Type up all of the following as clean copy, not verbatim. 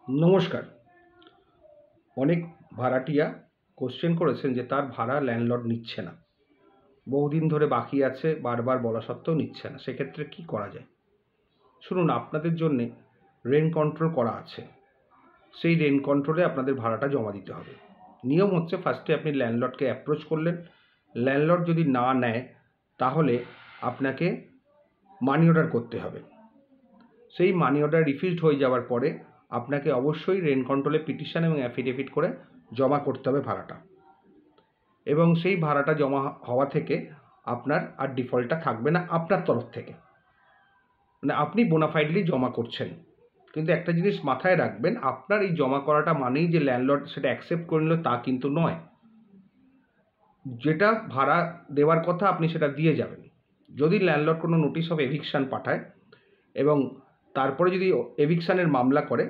নমস্কার। অনেক ভাড়াটিয়া কোশ্চেন করেছেন যে তার ভাড়া ল্যান্ডলর্ড নিচ্ছে না। বহুদিন ধরে বাকি আছে, বারবার বলা সত্ত্বেও নিচ্ছে না। সেক্ষেত্রে কি করা যায়? শুনুন, আপনাদের জন্যে রেন্ট কন্ট্রোল করা আছে। সেই রেন্ট কন্ট্রোলে আপনাদের ভাড়াটা জমা দিতে হবে। নিয়ম হচ্ছে, ফার্স্টে আপনি ল্যান্ডলর্ডকে অ্যাপ্রোচ করলেন। ল্যান্ডলর্ড যদি না নেয় তাহলে আপনাকে মানি অর্ডার করতে হবে। সেই মানি অর্ডার রিফিউজড হয়ে যাওয়ার পরে আপনাকে অবশ্যই রেন্ট কন্ট্রোলে পিটিশন এবং অ্যাফিডেভিট করে জমা করতে হবে ভাড়াটা। এবং সেই ভাড়াটা জমা হওয়া থেকে আপনার আর ডিফল্টটা থাকবে না আপনার তরফ থেকে। মানে আপনি বোনাফাইডলি জমা করছেন। কিন্তু একটা জিনিস মাথায় রাখবেন, আপনার এই জমা করাটা মানেই যে ল্যান্ডলর্ড সেটা অ্যাকসেপ্ট করে নিল তা কিন্তু নয়। যেটা ভাড়া দেওয়ার কথা আপনি সেটা দিয়ে যাবেন। যদি ল্যান্ডলর্ড কোনো নোটিশ অফ এভিকশন পাঠায় এবং তারপরে যদি এভিকশনের মামলা করে,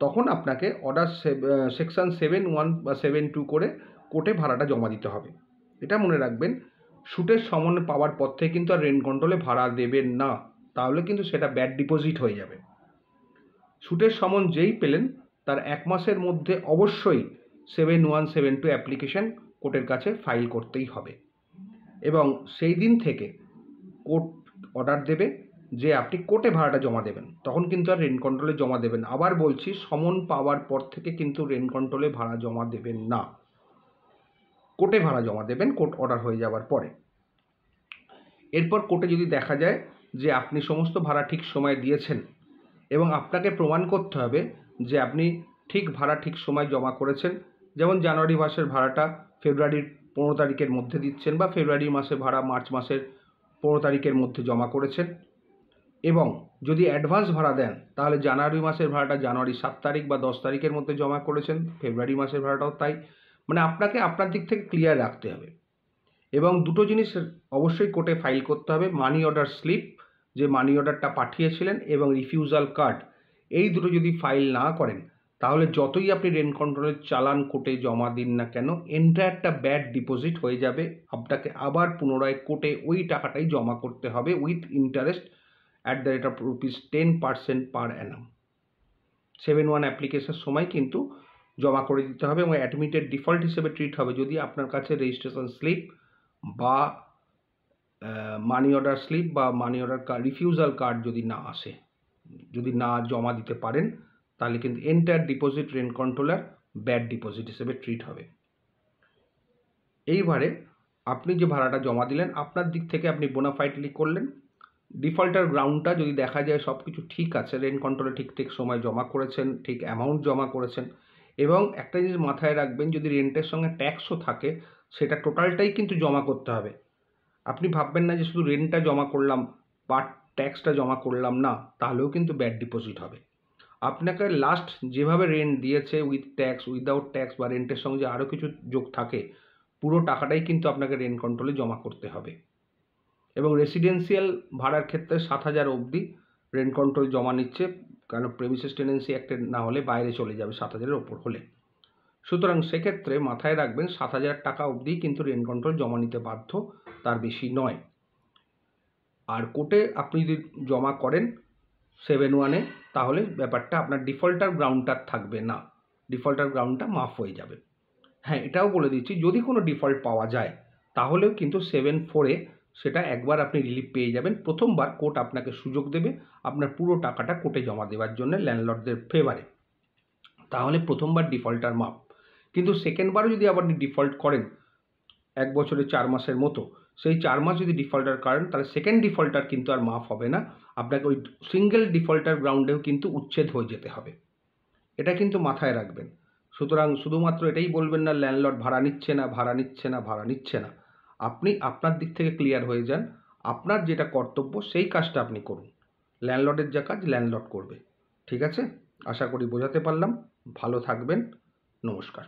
তখন আপনাকে অর্ডার সেকশন 7(1) বা 7(2) করে কোর্টে ভাড়াটা জমা দিতে হবে। এটা মনে রাখবেন, সুটের সমন পাওয়ার পর থেকে কিন্তু আর রেন্ট কন্ট্রোলে ভাড়া দেবেন না, তাহলে কিন্তু সেটা ব্যাড ডিপোজিট হয়ে যাবে। সুটের সমন যেই পেলেন তার 1 মাসের মধ্যে অবশ্যই 7(1) 7(2) অ্যাপ্লিকেশন কোর্টের কাছে ফাইল করতেই হবে এবং সেই দিন থেকে কোর্ট অর্ডার দেবে যে আপনি কোর্টে ভাড়াটা জমা দেবেন। তখন কিন্তু আর রেন্ট কন্ট্রোলে জমা দেবেন। আবার বলছি, সমন পাওয়ার পর থেকে কিন্তু রেন্ট কন্ট্রোলে ভাড়া জমা দেবেন না, কোর্টে ভাড়া জমা দেবেন কোর্ট অর্ডার হয়ে যাওয়ার পরে। এরপর কোর্টে যদি দেখা যায় যে আপনি সমস্ত ভাড়া ঠিক সময়ে দিয়েছেন এবং আপনাকে প্রমাণ করতে হবে যে আপনি ঠিক ভাড়া ঠিক সময় জমা করেছেন, যেমন জানুয়ারি মাসের ভাড়াটা ফেব্রুয়ারির 15 তারিখের মধ্যে দিচ্ছেন বা ফেব্রুয়ারি মাসের ভাড়া মার্চ মাসের 15 তারিখের মধ্যে জমা করেছেন, এবং যদি অ্যাডভান্স ভাড়া দেন তাহলে জানুয়ারি মাসের ভাড়াটা জানুয়ারি 7 তারিখ বা 10 তারিখের মধ্যে জমা করেছেন, ফেব্রুয়ারি মাসের ভাড়াটাও তাই। মানে আপনাকে আপনার দিক থেকে ক্লিয়ার রাখতে হবে। এবং দুটো জিনিস অবশ্যই কোর্টে ফাইল করতে হবে, মানি অর্ডার স্লিপ, যে মানি অর্ডারটা পাঠিয়েছিলেন, এবং রিফিউজাল কার্ড। এই দুটো যদি ফাইল না করেন তাহলে যতই আপনি রেন্ট কন্ট্রোলের চালান কোর্টে জমা দিন না কেন, এন্টায়ারটা ব্যাড ডিপোজিট হয়ে যাবে। আপনাকে আবার পুনরায় কোর্টে ওই টাকাটাই জমা করতে হবে with interest at the rate of ₹10% per annum। 7(1) অ্যাপ্লিকেশনের সময় কিন্তু জমা করে দিতে হবে এবং অ্যাডমিটেড ডিফল্ট হিসেবে ট্রিট হবে যদি আপনার কাছে রেজিস্ট্রেশন স্লিপ বা মানি অর্ডার স্লিপ বা money order card, refusal card যদি না আসে, যদি না জমা দিতে পারেন, তাহলে কিন্তু entire deposit rent controller bad deposit হিসেবে ট্রিট হবে। এইবারে আপনি যে ভাড়াটা জমা দিলেন আপনার দিক থেকে আপনি বোনাফাইডলি করলেন। ডিফল্টার গ্রাউন্ডটা যদি দেখা যায় সব কিছু ঠিক আছে, রেন্ট কন্ট্রোলে ঠিক ঠিক সময় জমা করেছেন, ঠিক অ্যামাউন্ট জমা করেছেন, এবং একটা জিনিস মাথায় রাখবেন, যদি রেন্টের সঙ্গে ট্যাক্সও থাকে সেটা টোটালটাই কিন্তু জমা করতে হবে। আপনি ভাববেন না যে শুধু রেন্টটা জমা করলাম বা ট্যাক্সটা জমা করলাম না, তাহলেও কিন্তু ব্যাড ডিপোজিট হবে। আপনাকে লাস্ট যেভাবে রেন্ট দিয়েছে উইথ ট্যাক্স, উইদাউট ট্যাক্স বা রেন্টের সঙ্গে যে আরও কিছু যোগ থাকে, পুরো টাকাটাই কিন্তু আপনাকে রেন্ট কন্ট্রোলে জমা করতে হবে। এবং রেসিডেন্সিয়াল ভাড়ার ক্ষেত্রে 7,000 অবধি রেন্ট কন্ট্রোল জমা নিচ্ছে, কারণ প্রেমিসেস টেনেন্সি অ্যাক্টের না হলে বাইরে চলে যাবে 7,000-এর ওপর হলে। সুতরাং সেক্ষেত্রে মাথায় রাখবেন 7,000 টাকা অবধি কিন্তু রেন্ট কন্ট্রোল জমা নিতে বাধ্য, তার বেশি নয়। আর কোর্টে আপনি যদি জমা করেন 7(1)-এ, তাহলে ব্যাপারটা আপনার ডিফল্টার গ্রাউন্ডটা থাকবে না, ডিফল্টার গ্রাউন্ডটা মাফ হয়ে যাবে। হ্যাঁ, এটাও বলে দিচ্ছি, যদি কোনো ডিফল্ট পাওয়া যায় তাহলেও কিন্তু 7(4)-এ সেটা একবার আপনি রিলিফ পেয়ে যাবেন। প্রথমবার কোর্ট আপনাকে সুযোগ দেবে আপনার পুরো টাকাটা কোর্টে জমা দেওয়ার জন্য ল্যান্ডলর্ডদের ফেভারে, তাহলে প্রথমবার ডিফল্টার মাফ। কিন্তু সেকেন্ডবারও যদি আবার ডিফল্ট করেন 1 বছরে 4 মাসের মতো, সেই 4 মাস যদি ডিফল্টার করেন তাহলে সেকেন্ড ডিফল্টার কিন্তু আর মাফ হবে না, আপনাকে ওই সিঙ্গেল ডিফল্টার গ্রাউন্ডেও কিন্তু উচ্ছেদ হয়ে যেতে হবে। এটা কিন্তু মাথায় রাখবেন। সুতরাং শুধুমাত্র এটাই বলবেন না ল্যান্ডলর্ড ভাড়া নিচ্ছে না, ভাড়া নিচ্ছে না, ভাড়া নিচ্ছে না। আপনি আপনার দিক থেকে ক্লিয়ার হয়ে যান। আপনার যেটা কর্তব্য সেই কাজটা আপনি করুন। ল্যান্ডলর্ডের যা কাজ ল্যান্ডলর্ড করবে। ঠিক আছে? আশা করি বোঝাতে পারলাম। ভালো থাকবেন। নমস্কার।